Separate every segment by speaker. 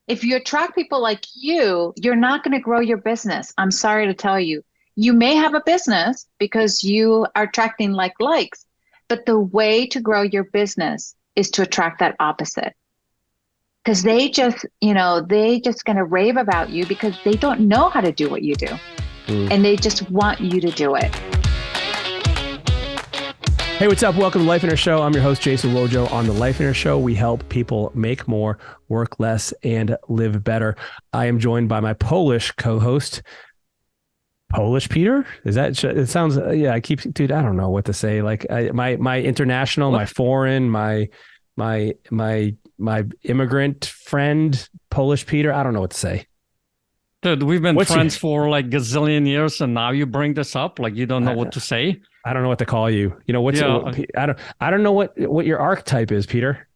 Speaker 1: If you attract people like you're not going to grow your business. I'm sorry to tell you. You may have a business because you are attracting likes, but the way to grow your business is to attract that opposite. Because they just going to rave about you because they don't know how to do what you do. And they just want you to do it.
Speaker 2: Hey, what's up? Welcome to Life Inner Show. I'm your host, Jason Wojo. On the Life Inner Show, we help people make more, work less, and live better. I am joined by my Polish co-host, Polish Peter. Is that? It sounds. Yeah, dude. I don't know what to say. Like my international, my foreign, my immigrant friend, Polish Peter. I don't know what to say.
Speaker 3: Dude, we've been friends for like gazillion years, and now you bring this up like you don't know what to say.
Speaker 2: I don't know what to call you. You know I don't know what your archetype is, Peter.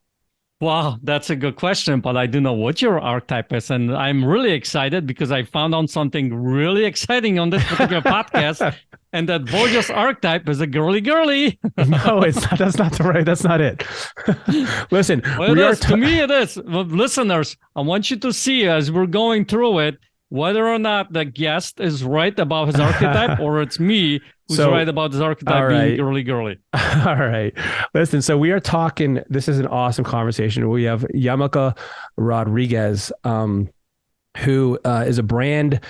Speaker 3: Wow, that's a good question, but I do know what your archetype is, and I'm really excited because I found out something really exciting on this particular podcast, and that Borgia's archetype is a girly.
Speaker 2: No, it's not. That's not the right. That's not it. Listen,
Speaker 3: well, to me it is. Well, listeners, I want you to see as we're going through it whether or not the guest is right about his archetype or it's me who's right about his archetype being girly.
Speaker 2: All right. Listen, so we are talking, this is an awesome conversation. We have Yamilca Rodriguez, who is a brand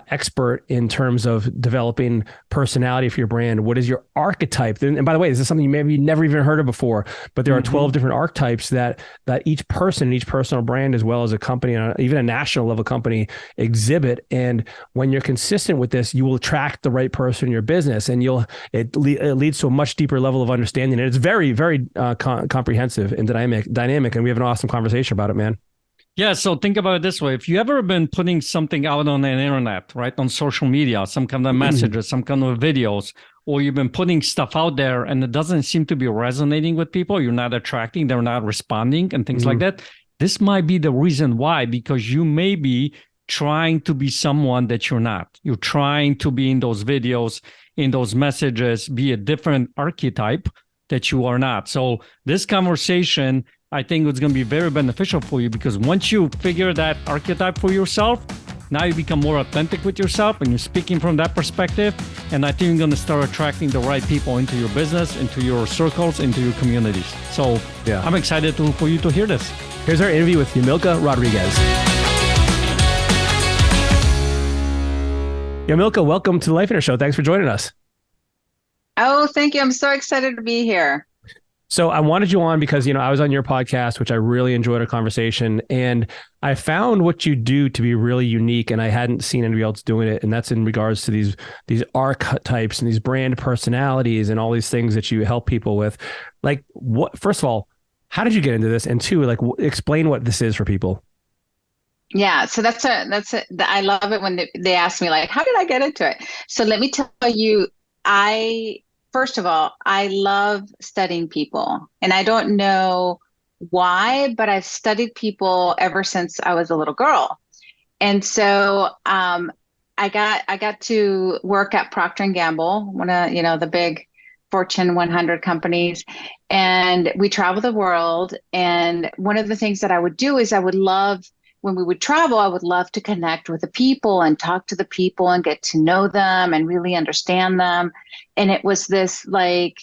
Speaker 2: expert in terms of developing personality for your brand. What is your archetype? And by the way, this is something you maybe never even heard of before, but there are 12 different archetypes that each person, each personal brand, as well as a company, even a national level company, exhibit. And when you're consistent with this, you will attract the right person in your business, and it leads to a much deeper level of understanding. And it's very, very comprehensive and dynamic. And we have an awesome conversation about it, man.
Speaker 3: Yeah, so think about it this way. If you ever been putting something out on the internet, right, on social media, some kind of messages, some kind of videos, or you've been putting stuff out there and it doesn't seem to be resonating with people, you're not attracting, they're not responding and things like that, this might be the reason why, because you may be trying to be someone that you're not. You're trying to be in those videos, in those messages, be a different archetype that you are not. So this conversation, I think it's going to be very beneficial for you, because once you figure that archetype for yourself, now you become more authentic with yourself and you're speaking from that perspective. And I think you're going to start attracting the right people into your business, into your circles, into your communities. So yeah, I'm excited for you to hear this.
Speaker 2: Here's our interview with Yamilca Rodriguez. Yamilca, welcome to the Life Inner Show. Thanks for joining us.
Speaker 1: Oh, thank you. I'm so excited to be here.
Speaker 2: So I wanted you on because, I was on your podcast, which I really enjoyed our conversation, and I found what you do to be really unique, and I hadn't seen anybody else doing it. And that's in regards to these archetypes and these brand personalities and all these things that you help people with. Like, first of all, how did you get into this? And two, like, explain what this is for people.
Speaker 1: Yeah, so I love it when they ask me, like, how did I get into it? So let me tell you, first of all, I love studying people, and I don't know why, but I've studied people ever since I was a little girl. And so I got to work at Procter & Gamble, one of the big Fortune 100 companies, and we travel the world. And one of the things that I would do is when we would travel, I would love to connect with the people and talk to the people and get to know them and really understand them. And it was this like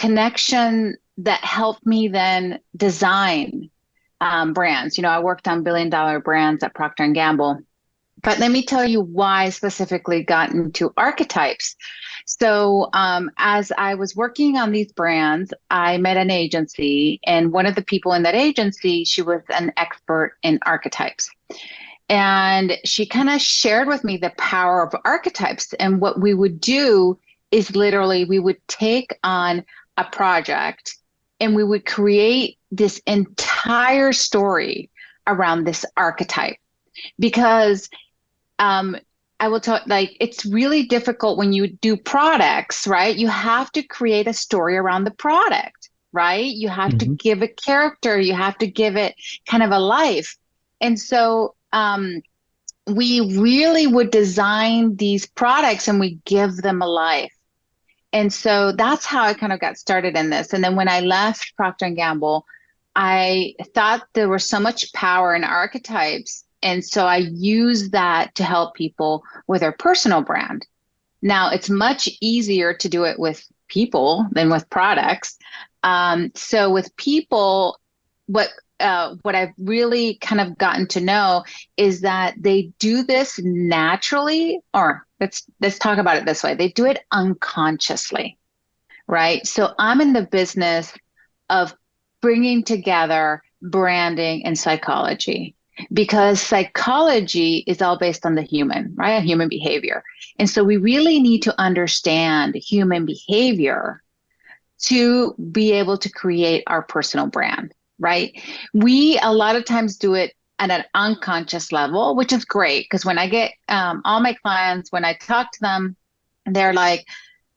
Speaker 1: connection that helped me then design brands. I worked on billion-dollar brands at Procter & Gamble. But let me tell you why I specifically got into archetypes. So as I was working on these brands, I met an agency, and one of the people in that agency, she was an expert in archetypes. And she kind of shared with me the power of archetypes. And what we would do is literally we would take on a project and we would create this entire story around this archetype. Because I will tell, like, it's really difficult when you do products, right? You have to create a story around the product, right? You have to give it character. You have to give it kind of a life. And so we really would design these products and we give them a life. And so that's how I kind of got started in this. And then when I left Procter & Gamble, I thought there was so much power in archetypes. And so I use that to help people with their personal brand. Now, it's much easier to do it with people than with products. So with people, what I've really kind of gotten to know is that they do this naturally, or let's talk about it this way. They do it unconsciously, right? So I'm in the business of bringing together branding and psychology because psychology is all based on the human, right? Human behavior. And so we really need to understand human behavior to be able to create our personal brand, right? We a lot of times do it at an unconscious level, which is great because when I get all my clients, when I talk to them, they're like,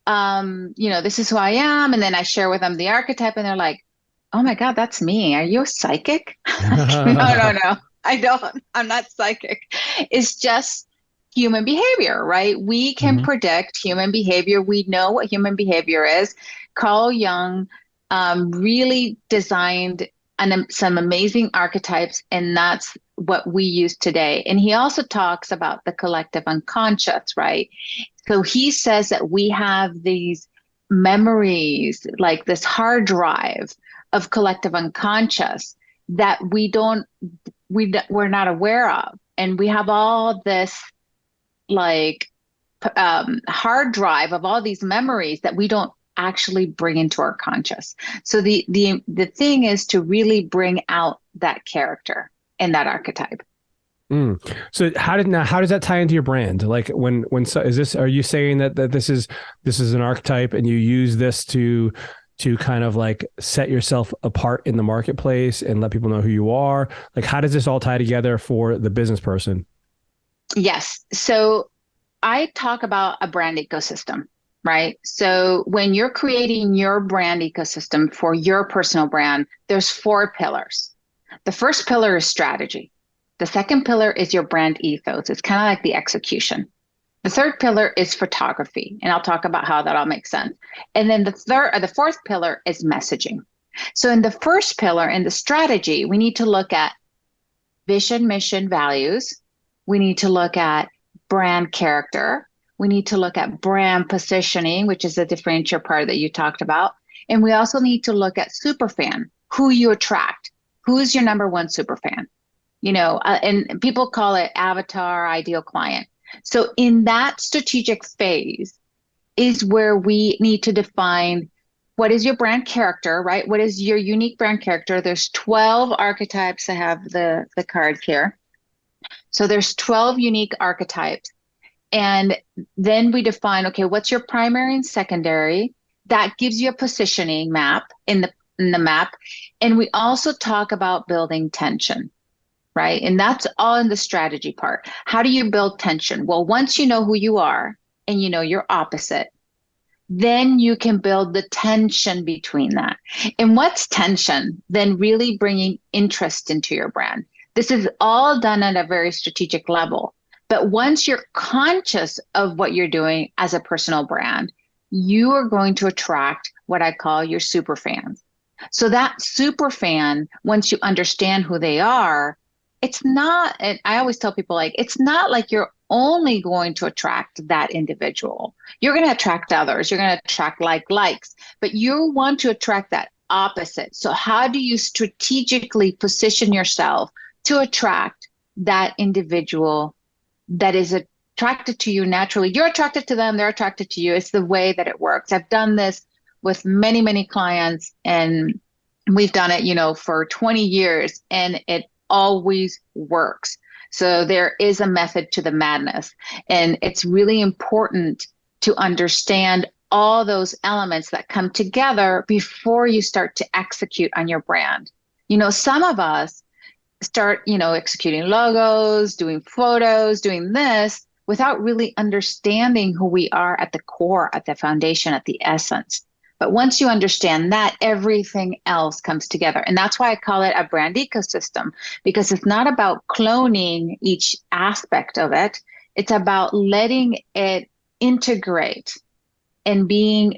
Speaker 1: this is who I am. And then I share with them the archetype and they're like, oh my God, that's me. Are you a psychic? No. I don't. I'm not psychic. It's just human behavior, right? We can predict human behavior. We know what human behavior is. Carl Jung really designed some amazing archetypes, and that's what we use today. And he also talks about the collective unconscious, right? So he says that we have these memories, like this hard drive of collective unconscious that we're not aware of. And we have all this like hard drive of all these memories that we don't actually bring into our conscious. So the thing is to really bring out that character in that archetype.
Speaker 2: So how does that tie into your brand? Like are you saying that this is an archetype and you use this to kind of like set yourself apart in the marketplace and let people know who you are? Like, how does this all tie together for the business person?
Speaker 1: Yes. So I talk about a brand ecosystem, right? So when you're creating your brand ecosystem for your personal brand, there's 4 pillars. The first pillar is strategy. The second pillar is your brand ethos. It's kind of like the execution. The third pillar is photography, and I'll talk about how that all makes sense. And then the fourth pillar is messaging. So in the first pillar, in the strategy, we need to look at vision, mission, values. We need to look at brand character. We need to look at brand positioning, which is the differentiator part that you talked about. And we also need to look at superfan, who you attract. Who is your number one superfan? And people call it avatar, ideal client. So in that strategic phase is where we need to define what is your brand character, right? What is your unique brand character? There's 12 archetypes. I have the cards here. So there's 12 unique archetypes. And then we define, okay, what's your primary and secondary? That gives you a positioning map in the map. And we also talk about building tension. Right. And that's all in the strategy part. How do you build tension? Well, once you know who you are and you know your opposite, then you can build the tension between that. And what's tension? Then really bringing interest into your brand. This is all done at a very strategic level. But once you're conscious of what you're doing as a personal brand, you are going to attract what I call your super fans. So that super fan, once you understand who they are, it's not, and I always tell people, like, it's not like you're only going to attract that individual. You're going to attract others. You're going to attract likes, but you want to attract that opposite. So how do you strategically position yourself to attract that individual that is attracted to you naturally? You're attracted to them. They're attracted to you. It's the way that it works. I've done this with many, many clients, and we've done it, for 20 years, and it always works. So there is a method to the madness, and it's really important to understand all those elements that come together before you start to execute on your brand. Some of us start, executing logos, doing photos, doing this without really understanding who we are at the core, at the foundation, at the essence. But once you understand that, everything else comes together. And that's why I call it a brand ecosystem, because it's not about cloning each aspect of it. It's about letting it integrate and being,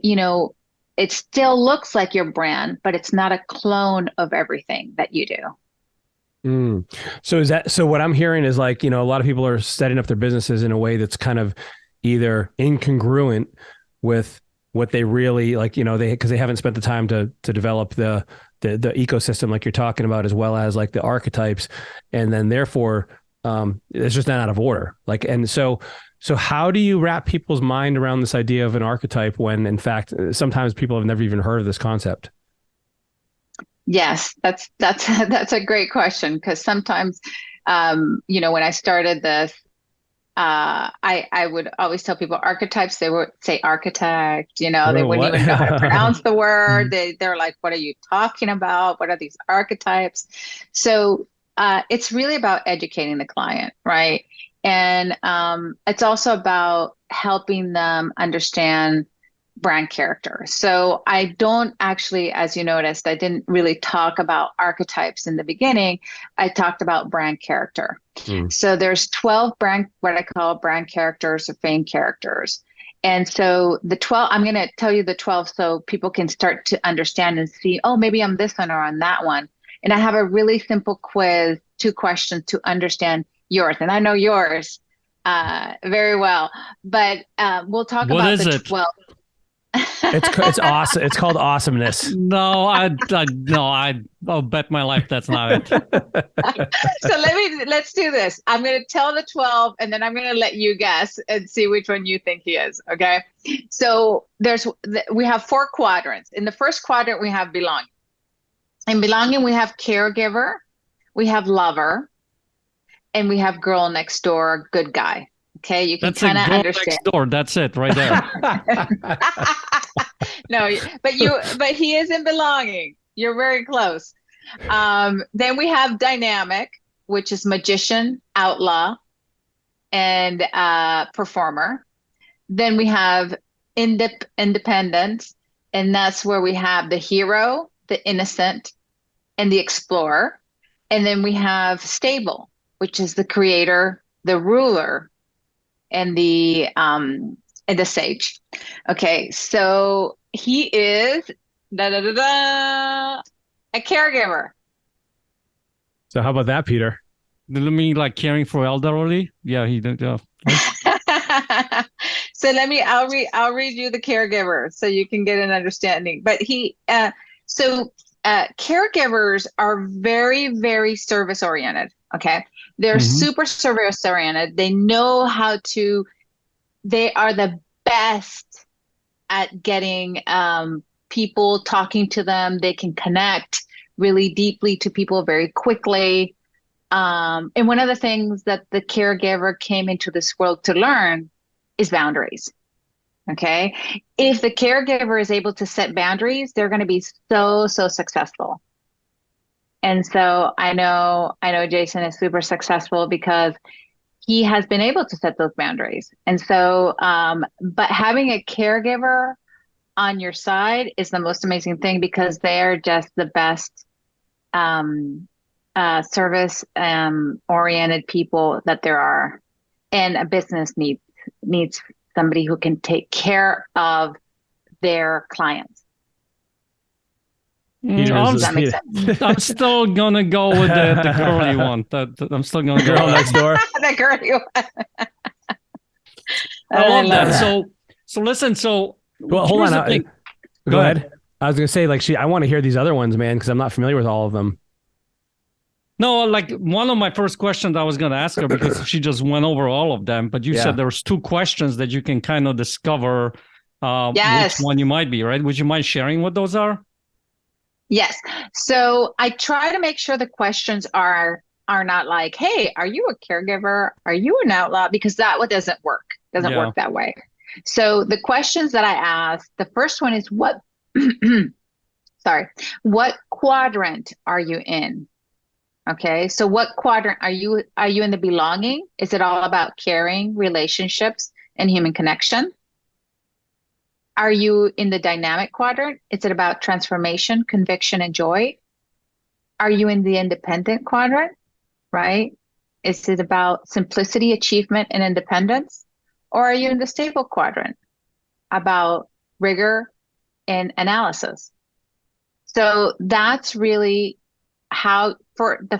Speaker 1: it still looks like your brand, but it's not a clone of everything that you do.
Speaker 2: So what I'm hearing is like, a lot of people are setting up their businesses in a way that's kind of either incongruent with what they really like, because they haven't spent the time to develop the ecosystem like you're talking about, as well as like the archetypes. And then therefore, it's just not out of order. Like, and so how do you wrap people's mind around this idea of an archetype when in fact, sometimes people have never even heard of this concept?
Speaker 1: Yes, that's a great question, because sometimes, when I started this, I would always tell people archetypes. They would say architect, they wouldn't even know how to pronounce the word. They're like, what are you talking about? What are these archetypes? So it's really about educating the client, right? And it's also about helping them understand brand character. So I don't actually, as you noticed, I didn't really talk about archetypes in the beginning. I talked about brand character. So there's 12 what I call brand characters or fame characters. And so the 12, I'm going to tell you the 12 so people can start to understand and see, oh, maybe I'm this one or on that one. And I have a really simple quiz, 2 questions to understand yours. And I know yours very well, but we'll talk about the 12.
Speaker 2: It's awesome. It's called awesomeness.
Speaker 3: No, I'll bet my life that's not it.
Speaker 1: So let's do this. I'm going to tell the 12 and then I'm going to let you guess and see which one you think he is. Okay. So we have 4 quadrants. In the first quadrant, we have belonging. In belonging, we have caregiver, we have lover, and we have girl next door, good guy. Okay, you can kind of understand. Next
Speaker 3: door. That's it, right there.
Speaker 1: No, but he is in belonging. You're very close. Then we have dynamic, which is magician, outlaw, and performer. Then we have independence, and that's where we have the hero, the innocent, and the explorer. And then we have stable, which is the creator, the ruler, and the sage. Okay, so he is a caregiver.
Speaker 2: So how about that, Peter?
Speaker 3: You mean like caring for elderly? Yeah, he did. Yeah.
Speaker 1: So I'll read you the caregiver so you can get an understanding. But caregivers are very, very service oriented. Okay. They're super service oriented. They know they are the best at getting people, talking to them. They can connect really deeply to people very quickly. And one of the things that the caregiver came into this world to learn is boundaries. Okay. If the caregiver is able to set boundaries, they're going to be so successful. And so I know Jason is super successful because he has been able to set those boundaries. And so, but having a caregiver on your side is the most amazing thing, because they're just the best service oriented people that there are. And a business needs somebody who can take care of their clients.
Speaker 3: Does that make sense? I'm still gonna go with the girly one. I'm still gonna go
Speaker 2: girl next door.
Speaker 1: The girly one.
Speaker 3: I love that. So listen. So
Speaker 2: well, hold on. Go ahead. I was gonna say, I want to hear these other ones, man, because I'm not familiar with all of them.
Speaker 3: No, like one of my first questions I was going to ask her, because she just went over all of them, but you said there's 2 questions that you can kind of discover which one you might be, right? Would you mind sharing what those are?
Speaker 1: Yes. So I try to make sure the questions are not like, hey, are you a caregiver? Are you an outlaw? Because that one doesn't work. Doesn't work that way. So the questions that I ask, the first one is what quadrant are you in? Okay, so what quadrant are you in the belonging? Is it all about caring, relationships, and human connection? Are you in the dynamic quadrant? Is it about transformation, conviction, and joy? Are you in the independent quadrant, right? Is it about simplicity, achievement, and independence? Or are you in the stable quadrant, about rigor in analysis. So that's really how for the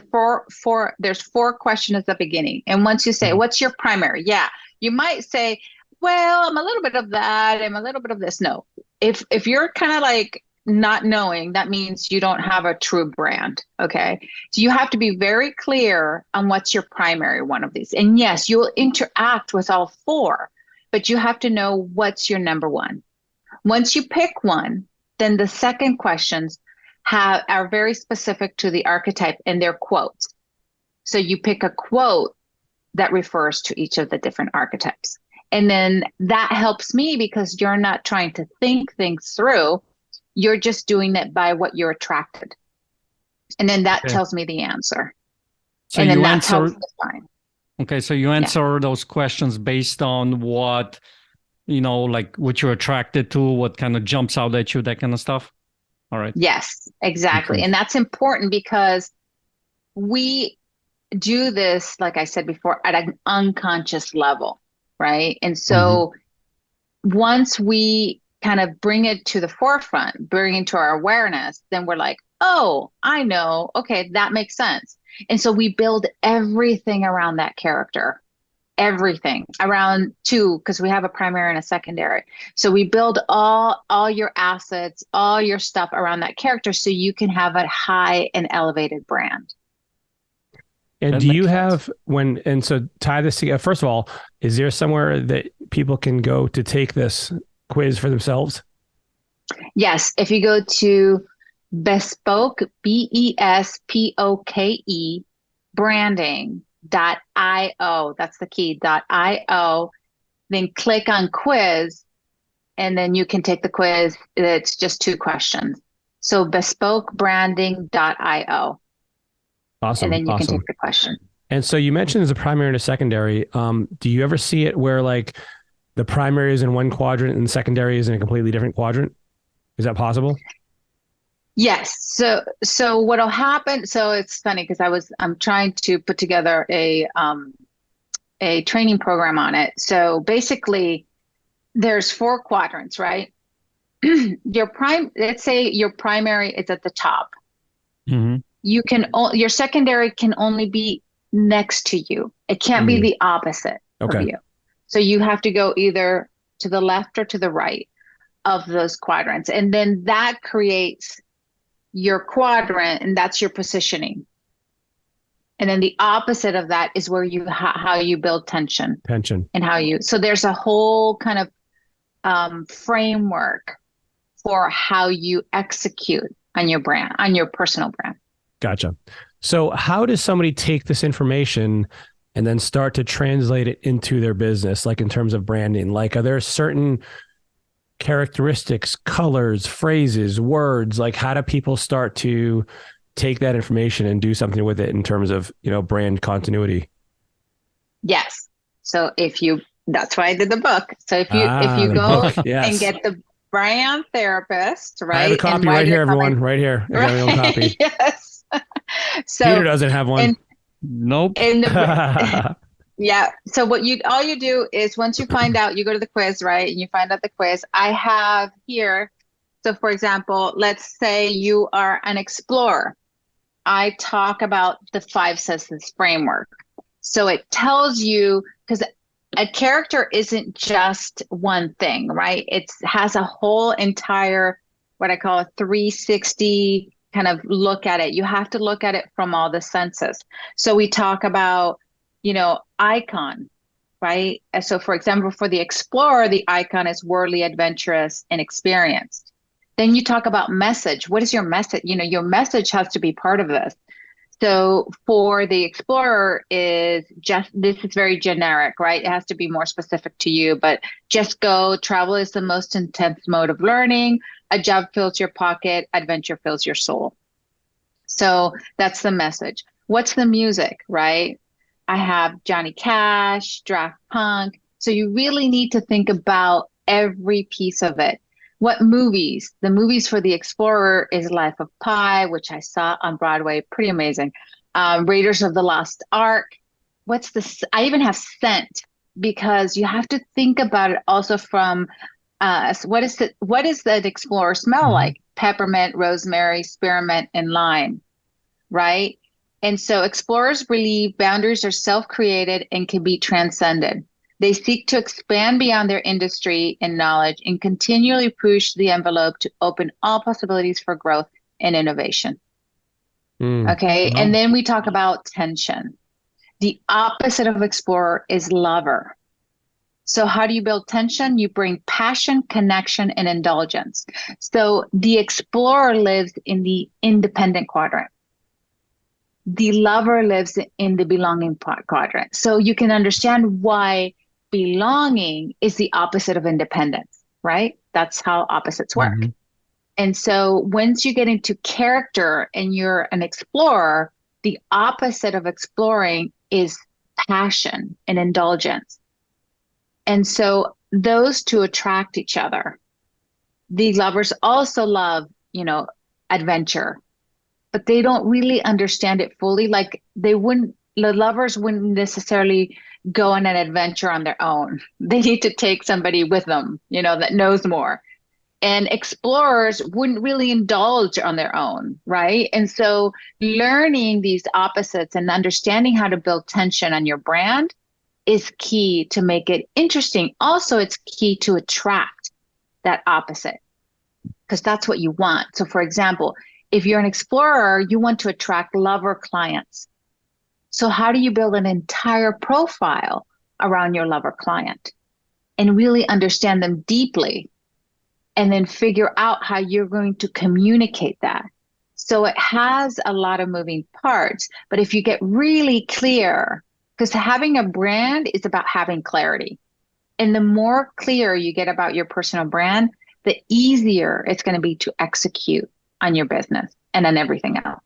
Speaker 1: there's 4 questions at the beginning. And once you say, what's your primary? Yeah, you might say, well, I'm a little bit of that, I'm a little bit of this. No, if you're kind of like not knowing, that means you don't have a true brand. Okay. So you have to be very clear on what's your primary one of these. And yes, you'll interact with all 4, but you have to know what's your number one. Once you pick one, then the second questions are very specific to the archetype and their quotes. So you pick a quote that refers to each of the different archetypes. And then that helps me because you're not trying to think things through. You're just doing it by what you're attracted. And then that tells me the answer.
Speaker 3: So
Speaker 1: and then
Speaker 3: you
Speaker 1: that
Speaker 3: answer,
Speaker 1: helps define.
Speaker 3: Okay, so you answer those questions based on what, like what you're attracted to, what kind of jumps out at you, that kind of stuff. All right.
Speaker 1: Yes, exactly.
Speaker 3: Okay.
Speaker 1: And that's important because we do this, like I said before, at an unconscious level, right? And so once we kind of bring it to the forefront, bring it to our awareness, then we're like, oh, I know. Okay, that makes sense. And so we build everything around that character, everything around 2, because we have a primary and a secondary. So we build all your assets, all your stuff around that character so you can have a high and elevated brand.
Speaker 2: And
Speaker 3: That
Speaker 2: do you
Speaker 3: makes
Speaker 2: have so tie this together? First of all, is there somewhere that people can go to take this quiz for themselves?
Speaker 1: Yes. If you go to bespoke, BESPOKE branding.io, that's the key, .io, then click on quiz, and then you can take the quiz. It's just 2 questions. So bespokebranding.io.
Speaker 2: Awesome.
Speaker 1: And then you can take the question.
Speaker 2: And so you mentioned there's a primary and a secondary. Do you ever see it where like the primary is in one quadrant and the secondary is in a completely different quadrant? Is that possible?
Speaker 1: Yes. So what'll happen? So it's funny because I'm trying to put together a training program on it. So basically, there's 4 quadrants, right? Let's say your primary is at the top. Your secondary can only be next to you. It can't be the opposite of you. So you have to go either to the left or to the right of those quadrants. And then that creates your quadrant, and that's your positioning. And then the opposite of that is where how you build tension and so there's a whole kind of framework for how you execute on your brand, on your personal brand.
Speaker 2: Gotcha. So how does somebody take this information and then start to translate it into their business, like in terms of branding? Like, are there certain characteristics, colors, phrases, words? Like, how do people start to take that information and do something with it in terms of, brand continuity?
Speaker 1: Yes. So that's why I did the book. So if you go and get the brand therapist, right?
Speaker 2: I have a copy right here, everyone. Right here. I got my own copy.
Speaker 1: Yes. So
Speaker 2: Peter doesn't have one.
Speaker 3: Nope.
Speaker 1: Yeah. So all you do is once you find out, you go to the quiz, right? And you find out the quiz. I have here. So for example, let's say you are an explorer. I talk about the 5 senses framework. So it tells you, because a character isn't just one thing, right? It has a whole entire, what I call a 360 kind of look at it. You have to look at it from all the senses. So we talk about, icon, right? So for example, for the explorer, the icon is worldly, adventurous, and experienced. Then you talk about message. What is your message? Your message has to be part of this. So for the explorer this is very generic, right? It has to be more specific to you, but just go. Travel is the most intense mode of learning. A job fills your pocket. Adventure fills your soul. So that's the message. What's the music, right? I have Johnny Cash, Draft Punk. So you really need to think about every piece of it. What movies? The movies for the explorer is Life of Pi, which I saw on Broadway. Pretty amazing. Raiders of the Lost Ark. I even have scent, because you have to think about it also from what does that explorer smell
Speaker 2: Mhm.
Speaker 1: like? Peppermint, rosemary, spearmint, and lime, right? And so explorers believe boundaries are self-created and can be transcended. They seek to expand beyond their industry and knowledge and continually push the envelope to open all possibilities for growth and innovation.
Speaker 2: Mm.
Speaker 1: Okay. And
Speaker 3: Well,
Speaker 1: then we talk about tension. The opposite of explorer is lover. So how do you build tension? You bring passion, connection, and indulgence. So the explorer lives in the independent quadrant. The lover lives in the belonging quadrant. So you can understand why belonging is the opposite of independence, right? That's how opposites work.
Speaker 3: mhm.
Speaker 1: And so once you get into character and you're an explorer, the opposite of exploring is passion and indulgence. And so those two attract each other. The lovers also love, adventure, but they don't really understand it fully. Like the lovers wouldn't necessarily go on an adventure on their own. They need to take somebody with them, that knows more. And explorers wouldn't really indulge on their own, right? And so learning these opposites and understanding how to build tension on your brand is key to make it interesting. Also, it's key to attract that opposite because that's what you want. So, for example, if you're an explorer, you want to attract lover clients. So, how do you build an entire profile around your lover client and really understand them deeply and then figure out how you're going to communicate that? So, it has a lot of moving parts, but if you get really clear, because having a brand is about having clarity. And the more clear you get about your personal brand, the easier it's going to be to execute on your business and on everything else.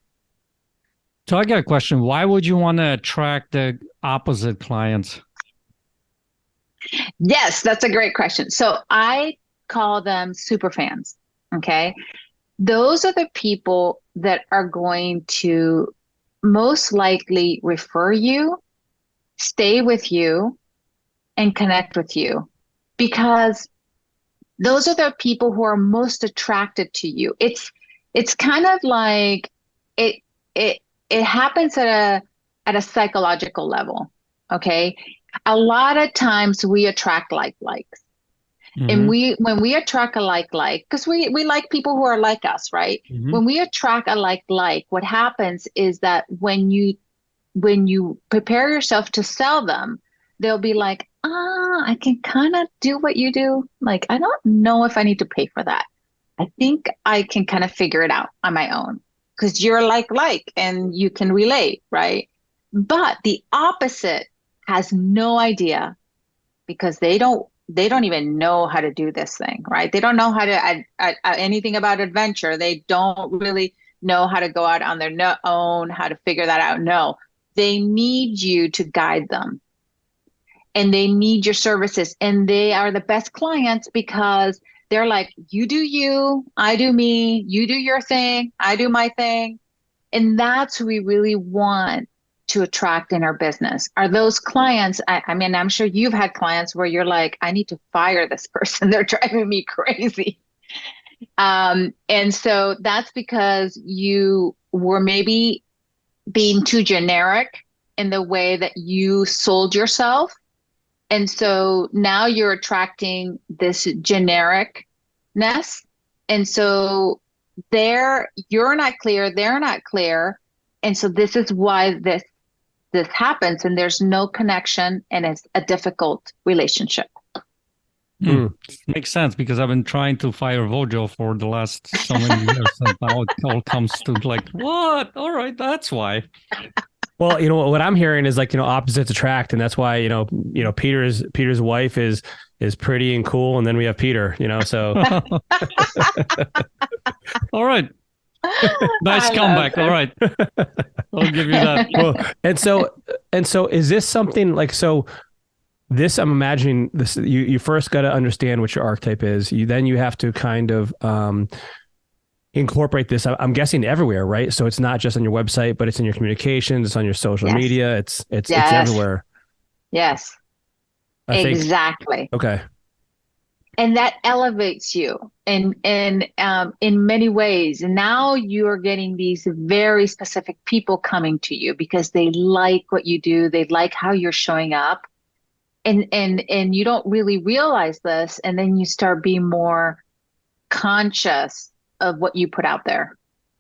Speaker 3: So I got a question. Why would you want to attract the opposite clients?
Speaker 1: Yes, that's a great question. So I call them super fans. Okay. Those are the people that are going to most likely refer you, stay with you, and connect with you because those are the people who are most attracted to you. It's kind of like it it it happens at a psychological level. Okay. A lot of times we attract likes. And
Speaker 3: Mhm,
Speaker 1: when we attract a like, because we like people who are like us, right?
Speaker 3: mhm.
Speaker 1: When we attract a like, what happens is that when you prepare yourself to sell them, they'll be like, I can kind of do what you do. Like, I don't know if I need to pay for that. I think I can kind of figure it out on my own because you're like, and you can relate, right? But the opposite has no idea because they don't even know how to do this thing, right? They don't know how to anything about adventure. They don't really know how to go out on their own, how to figure that out. No, they need you to guide them and they need your services. And they are the best clients because they're like, you do you, I do me, you do your thing, I do my thing. And that's who we really want to attract in our business are those clients. I mean, I'm sure you've had clients where you're like, I need to fire this person. They're driving me crazy. And so that's because you were maybe being too generic in the way that you sold yourself. And so now you're attracting this genericness. And so you're not clear, they're not clear. And so this is why this happens and there's no connection and it's a difficult relationship.
Speaker 2: Mm.
Speaker 3: Makes sense because I've been trying to fire Vojo for the last so many years, and now it all comes to like, what? All right, that's why.
Speaker 2: Well, what I'm hearing is like, opposites attract, and that's why, Peter's wife is pretty and cool, and then we have Peter, so
Speaker 3: All right. Nice comeback. All right. I'll give you that.
Speaker 2: well, and so is this something like this, I'm imagining this, you first got to understand what your archetype is. Then you have to kind of incorporate this, I'm guessing, everywhere, right? So it's not just on your website, but it's in your communications, it's on your social
Speaker 1: Yes.
Speaker 2: media, it's
Speaker 1: Yes.
Speaker 2: everywhere.
Speaker 1: Yes,
Speaker 2: I think.
Speaker 1: exactly.
Speaker 2: Okay.
Speaker 1: And that elevates you in many ways. And now you are getting these very specific people coming to you because they like what you do. They like how you're showing up. And you don't really realize this. And then you start being more conscious of what you put out there,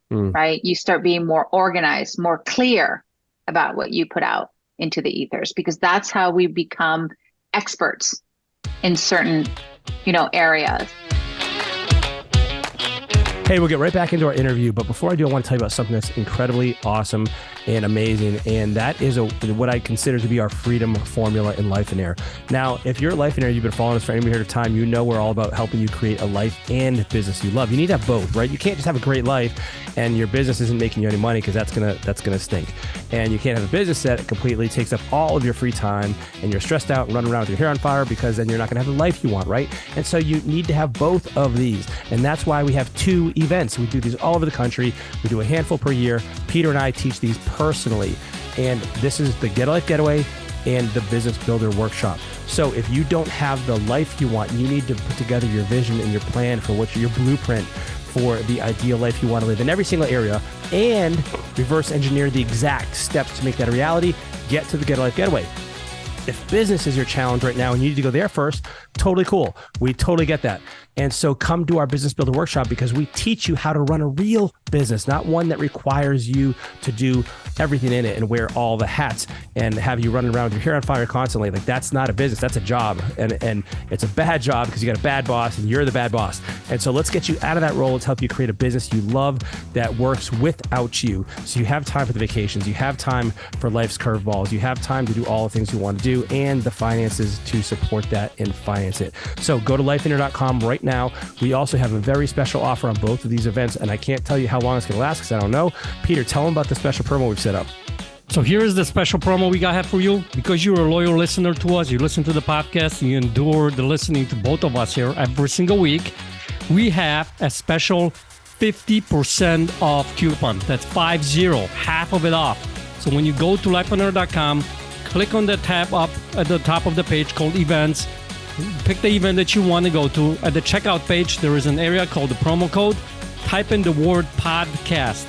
Speaker 1: right? You start being more organized, more clear about what you put out into the ethers, because that's how we become experts in certain areas.
Speaker 2: Hey, we'll get right back into our interview. But before I do, I want to tell you about something that's incredibly awesome and amazing. And that is what I consider to be our freedom formula in Life and Air. Now, if you're at Life and Air, you've been following us for any period of time, you know we're all about helping you create a life and business you love. You need to have both, right? You can't just have a great life and your business isn't making you any money, because that's gonna stink. And you can't have a business that completely takes up all of your free time and you're stressed out and running around with your hair on fire, because then you're not gonna have the life you want, right? And so you need to have both of these. And that's why we have 2 events. We do these all over the country. We do a handful per year. Peter and I teach these personally. And this is the Get a Life Getaway and the Business Builder Workshop. So if you don't have the life you want, you need to put together your vision and your plan for your blueprint for the ideal life you want to live in every single area, and reverse engineer the exact steps to make that a reality. Get to the Get a Life Getaway. If business is your challenge right now and you need to go there first, totally cool. We totally get that. And so come to our Business Builder Workshop, because we teach you how to run a real business, not one that requires you to do everything in it and wear all the hats and have you running around with your hair on fire constantly. Like, that's not a business, that's a job. And it's a bad job because you got a bad boss and you're the bad boss. And so let's get you out of that role. Let's help you create a business you love that works without you. So you have time for the vacations, you have time for life's curveballs, you have time to do all the things you want to do, and the finances to support that and finance it. So go to lifeinner.com right now. We also have a very special offer on both of these events, and I can't tell you how long it's going to last because I don't know. Peter, tell them about the special promo we've set up.
Speaker 3: So here is the special promo we got for you. Because you're a loyal listener to us, you listen to the podcast, you endure the listening to both of us here every single week, we have a special 50% off coupon. That's 50, half of it off. So when you go to lifepreneur.com, click on the tab up at the top of the page called Events. Pick the event that you want to go to. At the checkout page, there is an area called the promo code. Type in the word podcast,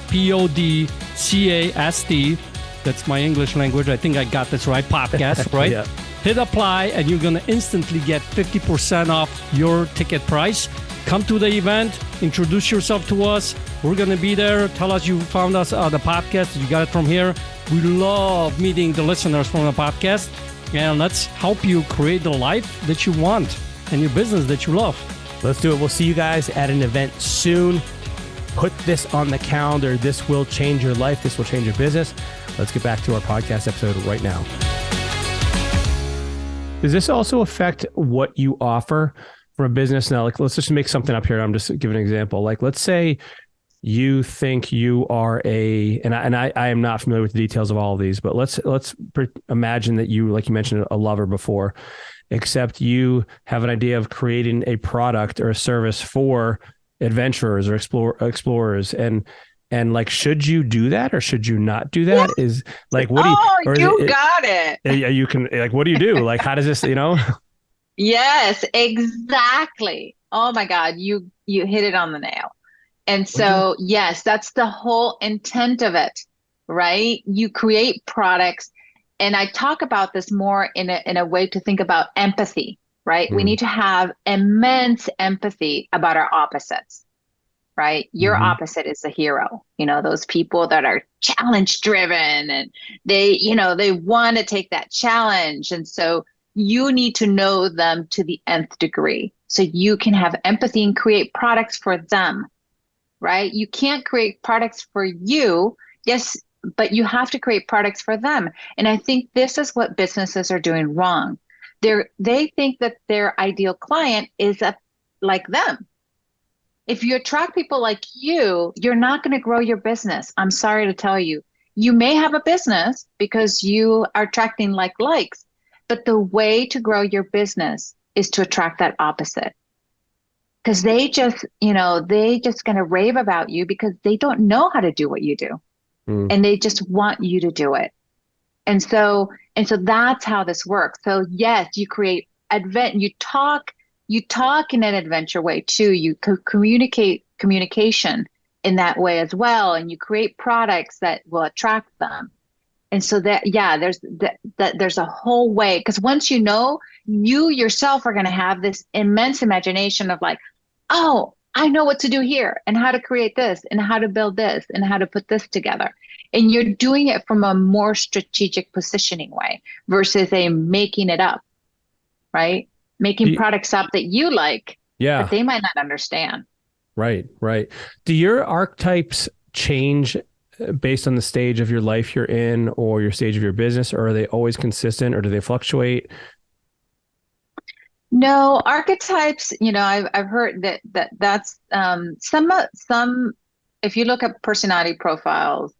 Speaker 3: PODCAST. That's my English language. I think I got this right. Podcast, right? Yeah. Hit apply, and you're going to instantly get 50% off your ticket price. Come to the event, introduce yourself to us. We're going to be there. Tell us you found us the podcast. You got it from here. We love meeting the listeners from the podcast. And let's help you create the life that you want and your business that you love.
Speaker 2: Let's do it. We'll see you guys at an event soon. Put this on the calendar. This will change your life. This will change your business. Let's get back to our podcast episode right now. Does this also affect what you offer for a business? Now, like, let's just make something up here. I'm just giving an example. Like, let's say you think you are and I am not familiar with the details of all of these, but let's imagine that you, like you mentioned, a lover before, except you have an idea of creating a product or a service for adventurers or explorers, and like, should you do that or should you not do that? Yeah. Is like, what do you?
Speaker 1: Got it.
Speaker 2: Yeah, you can. Like, what do you do? Like, how does this?
Speaker 1: Yes, exactly. Oh my God, you hit it on the nail. And so, yes, that's the whole intent of it, right? You create products. And I talk about this more in a way to think about empathy, right? We need to have immense empathy about our opposites, right? Your opposite is a hero, those people that are challenge driven and they want to take that challenge. And so you need to know them to the nth degree so you can have empathy and create products for them. Right? You can't create products for you. Yes, but you have to create products for them. And I think this is what businesses are doing wrong. They think that their ideal client is like them. If you attract people like you're not going to grow your business. I'm sorry to tell you. You may have a business because you are attracting likes, but the way to grow your business is to attract that opposite. Because they just going to rave about you because they don't know how to do what you do. And they just want you to do it. And so that's how this works. So yes, you create you you talk in an adventure way too. You communication in that way as well, and you create products that will attract them. And so that, yeah, there's a whole way, because once you know, you yourself are going to have this immense imagination of like, oh, I know what to do here and how to create this and how to build this and how to put this together. And you're doing it from a more strategic positioning way versus a making it up, right? Making products up that you like, but they might not understand.
Speaker 2: Right, right. Do your archetypes change based on the stage of your life you're in or your stage of your business, or are they always consistent, or do they fluctuate?
Speaker 1: No, archetypes, I've heard that's some if you look at personality profiles,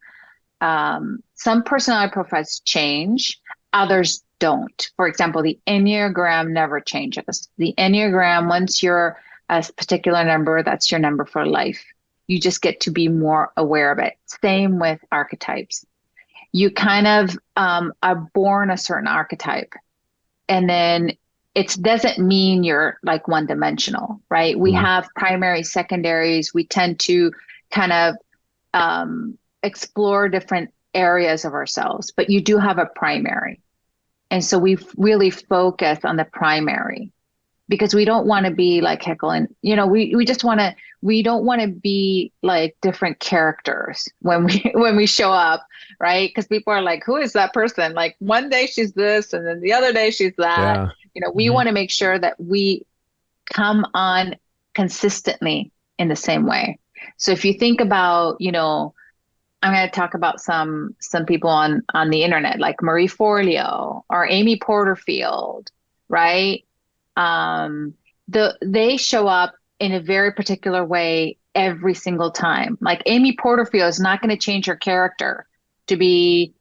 Speaker 1: some personality profiles change, others don't. For example, the Enneagram never changes. The Enneagram, once you're a particular number, that's your number for life. You just get to be more aware of it. Same with archetypes. You kind of are born a certain archetype, and then it doesn't mean you're like one dimensional, right? We have primary, secondaries. We tend to kind of explore different areas of ourselves, but you do have a primary. And so we really focus on the primary, because we don't want to be like Heckle, and we don't want to be like different characters when we show up, right? Because people are like, who is that person? Like one day she's this and then the other day she's that. Yeah. We want to make sure that we come on consistently in the same way. So if you think about, I'm going to talk about some people on the internet, like Marie Forleo or Amy Porterfield, right? They show up in a very particular way every single time. Like Amy Porterfield is not going to change her character to be,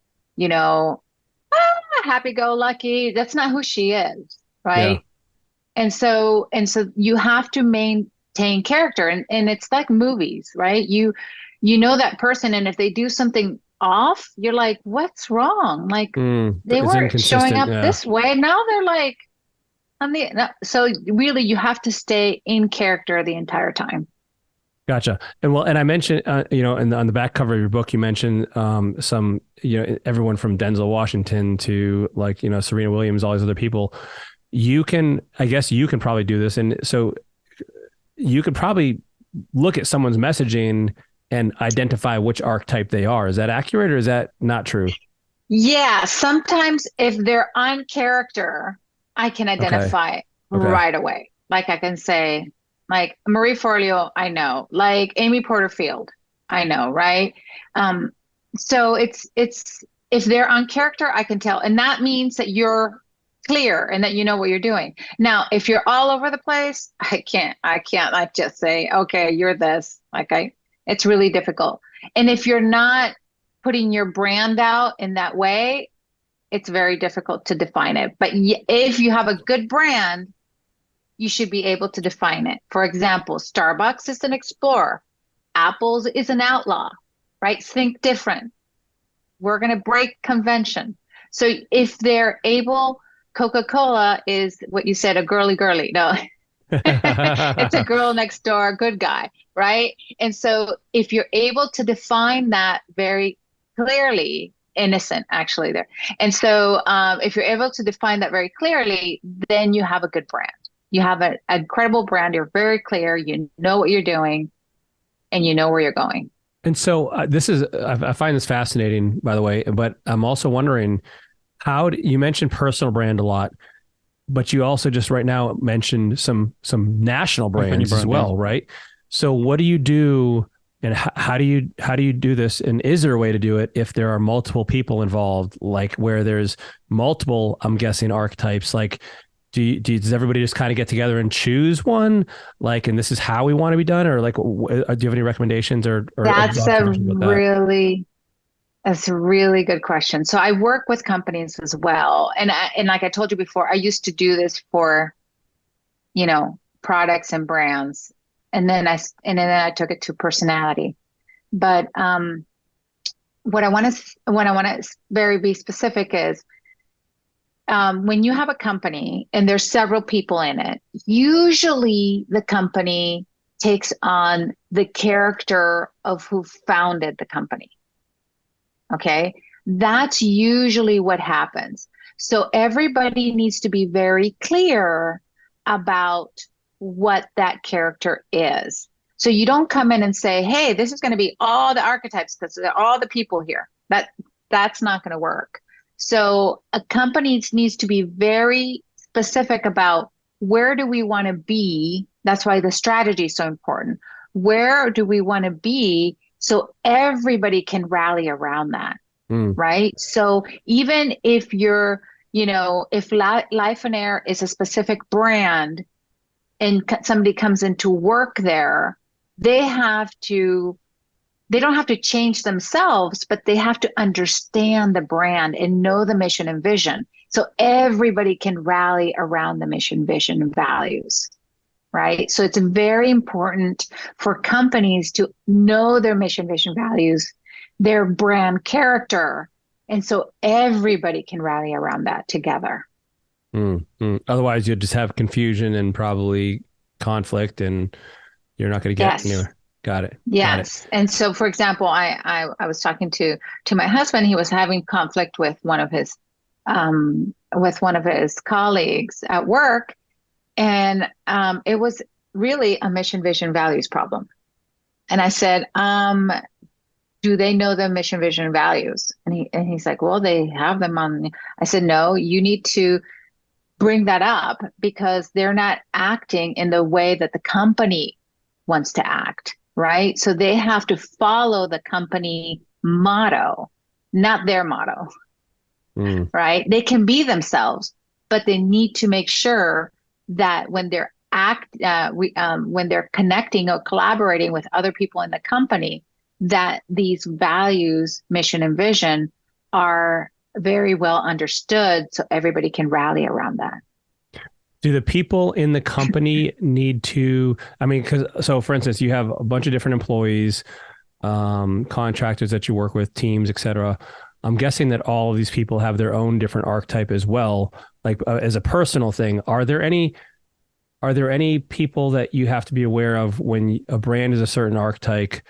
Speaker 1: happy-go-lucky. That's not who she is, right? Yeah. And so you have to maintain character, and it's like movies, right? You know that person, and if they do something off, you're like, what's wrong? Like they weren't showing up this way. Now they're like, so really you have to stay in character the entire time.
Speaker 2: Gotcha. And I mentioned, on the back cover of your book, you mentioned some, everyone from Denzel Washington to like, Serena Williams, all these other people. I guess you can probably do this. And so you could probably look at someone's messaging and identify which archetype they are. Is that accurate, or is that not true?
Speaker 1: Yeah. Sometimes if they're on character, I can identify right away. Like I can say, like Marie Forleo, I know. Like Amy Porterfield, I know, right? So it's if they're on character, I can tell, and that means that you're clear and that you know what you're doing. Now, if you're all over the place, I can't like just say, okay, you're this. It's really difficult. And if you're not putting your brand out in that way, it's very difficult to define it. But if you have a good brand, you should be able to define it. For example, Starbucks is an explorer. Apple's is an outlaw, right? Think different. We're going to break convention. So if they're able, Coca-Cola is what you said, a girly. No, it's a girl next door, good guy, right? And so if you're able to define that very clearly, innocent actually there. And so if you're able to define that very clearly, then you have a good brand. You have a credible brand. You're very clear. You know what you're doing and you know where you're going. And so
Speaker 2: I find this fascinating, by the way, but I'm also wondering you mentioned personal brand a lot, but you also just right now mentioned some national brands as well, right? So what do you do? And how do you do this? And is there a way to do it if there are multiple people involved, like where there's multiple, I'm guessing, archetypes? Like, does everybody just kind of get together and choose one? Like, and this is how we want to be done? Or like, do you have any recommendations or
Speaker 1: that's a really good question. So I work with companies as well. And like I told you before, I used to do this for, products and brands. And then I took it to personality. But what I want to very be specific is when you have a company and there's several people in it, usually the company takes on the character of who founded the company. Okay. That's usually what happens. So everybody needs to be very clear about what that character is. So you don't come in and say, hey, this is going to be all the archetypes because they're all the people here. That's not going to work. So a company needs to be very specific about where do we want to be? That's why the strategy is so important. Where do we want to be so everybody can rally around that? Right? So even if you're, if Life and Air is a specific brand and somebody comes into work there, they don't have to change themselves, but they have to understand the brand and know the mission and vision. So everybody can rally around the mission, vision, and values. Right? So it's very important for companies to know their mission, vision, values, their brand character. And so everybody can rally around that together.
Speaker 2: Otherwise, you'll just have confusion and probably conflict, and you're not going to get anywhere. Got it.
Speaker 1: Yes.
Speaker 2: Got it.
Speaker 1: And so, for example, I was talking to my husband. He was having conflict with one of his colleagues at work. And it was really a mission, vision, values problem. And I said, do they know the mission, vision, and values? And he's like, well, they have them on. I said, no, you need to bring that up because they're not acting in the way that the company wants to act, right? So they have to follow the company motto, not their motto, right? They can be themselves, but they need to make sure that when they're when they're connecting or collaborating with other people in the company, that these values, mission, and vision are very well understood so everybody can rally around that.
Speaker 2: Do the people in the company need to, so for instance, you have a bunch of different employees, contractors that you work with, teams, et cetera. I'm guessing that all of these people have their own different archetype as well, like as a personal thing. Are there any people that you have to be aware of when a brand is a certain archetype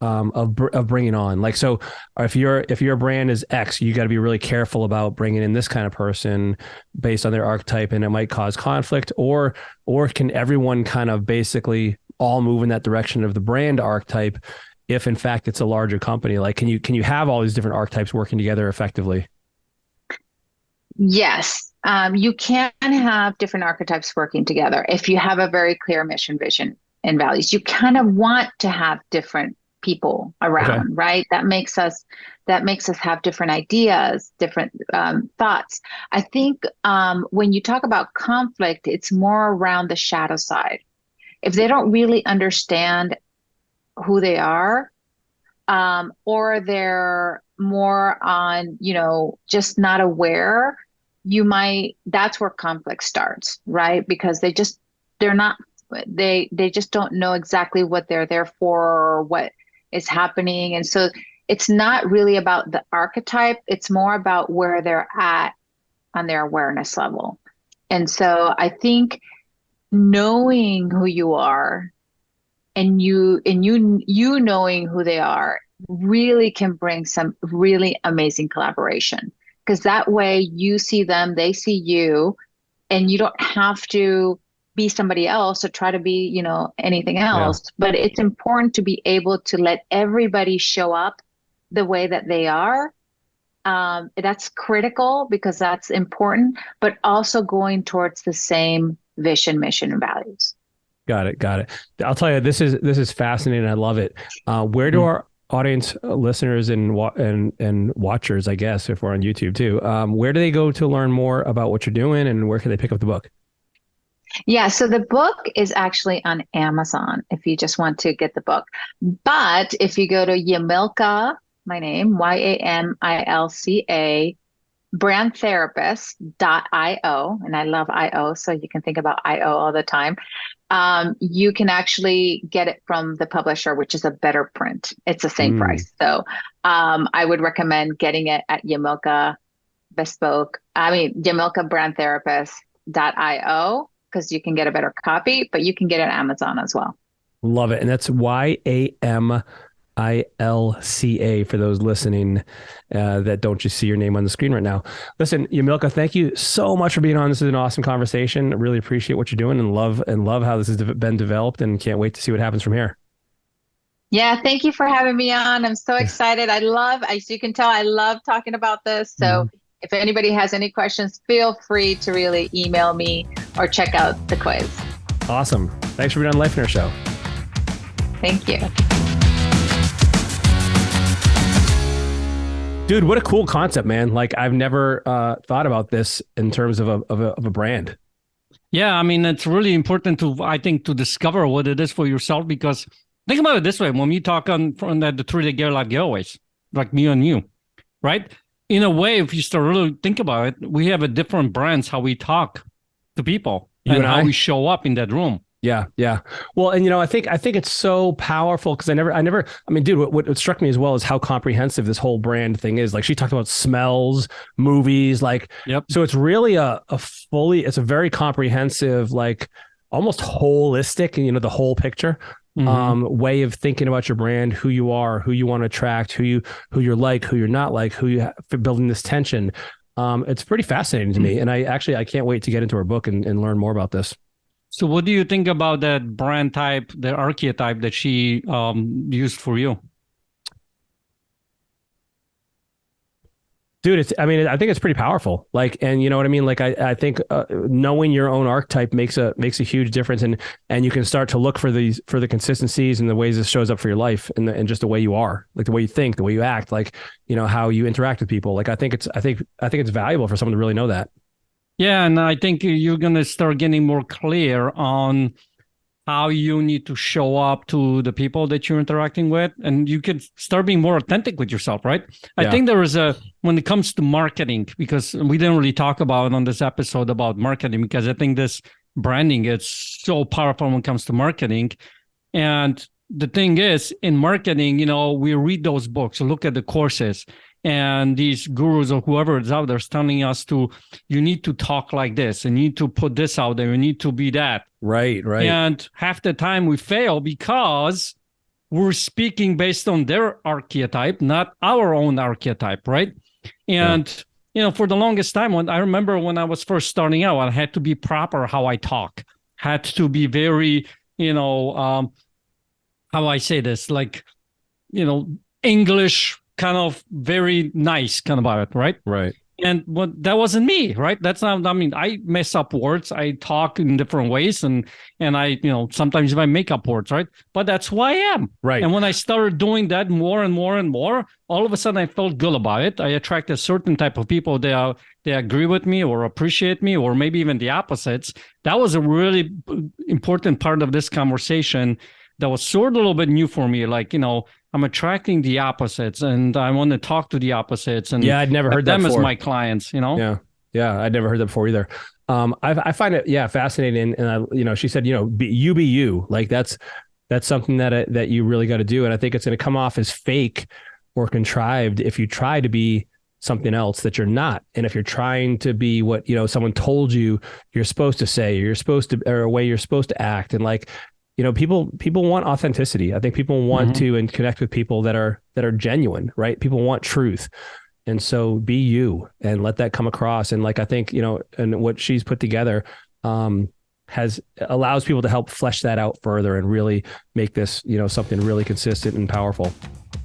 Speaker 2: of bringing on? Like, so if your brand is X, you got to be really careful about bringing in this kind of person based on their archetype, and it might cause conflict, or can everyone kind of basically all move in that direction of the brand archetype if in fact it's a larger company? Like, can you have all these different archetypes working together effectively?
Speaker 1: Yes. You can have different archetypes working together if you have a very clear mission, vision, and values. You kind of want to have different people around, right? That makes us have different ideas, different thoughts. I think when you talk about conflict, it's more around the shadow side. If they don't really understand who they are, or they're more on, just not aware, that's where conflict starts, right? Because they just don't know exactly what they're there for or what is happening. And so it's not really about the archetype. It's more about where they're at on their awareness level. And so I think knowing who you are and you knowing who they are really can bring some really amazing collaboration, because that way you see them, they see you, and you don't have to be somebody else or try to be, anything else. Yeah. But it's important to be able to let everybody show up the way that they are. That's critical because that's important, but also going towards the same vision, mission, and values.
Speaker 2: Got it. I'll tell you, this is fascinating. I love it. Where do our audience, listeners, and watchers, I guess, if we're on YouTube too, where do they go to learn more about what you're doing, and where can they pick up the book?
Speaker 1: Yeah, so the book is actually on Amazon if you just want to get the book. But if you go to Yamilca, my name, Yamilca, brandtherapist.io, and I love IO, so you can think about IO all the time. You can actually get it from the publisher, which is a better print. It's the same price. So I would recommend getting it at Yamilca yamilcabrandtherapist.io, because you can get a better copy, but you can get it on Amazon as well.
Speaker 2: Love it. And that's YAMILCA for those listening that don't just see your name on the screen right now. Listen, Yamilca, thank you so much for being on. This is an awesome conversation. I really appreciate what you're doing and love how this has been developed, and can't wait to see what happens from here.
Speaker 1: Yeah, thank you for having me on. I'm so excited. As you can tell, I love talking about this. So if anybody has any questions, feel free to really email me or check out the quiz.
Speaker 2: Awesome. Thanks for being on Life in Our Show.
Speaker 1: Thank you.
Speaker 2: Dude, what a cool concept, man. Like, I've never thought about this in terms of a brand.
Speaker 3: Yeah, I mean, it's really important to discover what it is for yourself, because think about it this way. When we talk on the 3-day Get Life giveaways, like me and you, right? In a way, if you start really think about it, we have a different brands, how we talk to people and how we show up in that room.
Speaker 2: Yeah. Yeah. Well, and I think it's so powerful, because I mean, dude, what struck me as well is how comprehensive this whole brand thing is. Like, she talked about smells, movies, like, so it's really it's a very comprehensive, like almost holistic, the whole picture, way of thinking about your brand, who you are, who you want to attract, who you're like, who you're not like, for building this tension. It's pretty fascinating to me. And I can't wait to get into her book and learn more about this.
Speaker 3: So what do you think about that brand type, the archetype that she used for you?
Speaker 2: Dude, I think it's pretty powerful. Like, and you know what I mean? Like, I think knowing your own archetype makes a huge difference, and you can start to look for the consistencies and the ways this shows up for your life, and just the way you are, like the way you think, the way you act, like, how you interact with people. Like, I think it's valuable for someone to really know that.
Speaker 3: Yeah, and I think you're going to start getting more clear on how you need to show up to the people that you're interacting with, and you can start being more authentic with yourself, right? I think there is when it comes to marketing, because we didn't really talk about it on this episode about marketing, because I think this branding is so powerful when it comes to marketing. And the thing is, in marketing, we read those books, look at the courses, and these gurus or whoever is out there is telling us you need to talk like this, and you need to put this out there, you need to be that. Right. And half the time we fail because we're speaking based on their archetype, not our own archetype, right? And, for the longest time, I remember when I was first starting out, I had to be proper how I talk, had to be very, how I say this, like, English, kind of very nice kind of about it, right? Right. And that wasn't me, right? That's not, I mess up words. I talk in different ways, and I, sometimes if I make up words, right? But that's who I am. Right. And when I started doing that more and more and more, all of a sudden I felt good about it. I attracted a certain type of people. They agree with me or appreciate me, or maybe even the opposites. That was a really important part of this conversation that was sort of a little bit new for me. Like, I'm attracting the opposites, and I want to talk to the opposites. And
Speaker 2: I'd never heard that
Speaker 3: them
Speaker 2: before.
Speaker 3: As my clients,
Speaker 2: Yeah, I'd never heard that before either. I find it fascinating, and she said, be you. Like, that's something that you really got to do, and I think it's going to come off as fake or contrived if you try to be something else that you're not, and if you're trying to be what someone told you you're supposed to say, or a way you're supposed to act, and like. People want authenticity. I think people want to and connect with people that are genuine, right? People want truth. And so be you and let that come across. And like, I think, and what she's put together allows people to help flesh that out further and really make this, something really consistent and powerful.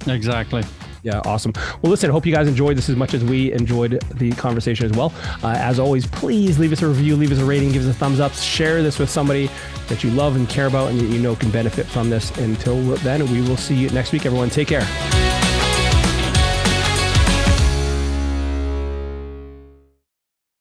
Speaker 3: Exactly.
Speaker 2: Yeah. Awesome. Well, listen, I hope you guys enjoyed this as much as we enjoyed the conversation as well. As always, please leave us a review, leave us a rating, give us a thumbs up, share this with somebody that you love and care about and that can benefit from this. Until then, we will see you next week, everyone. Take care.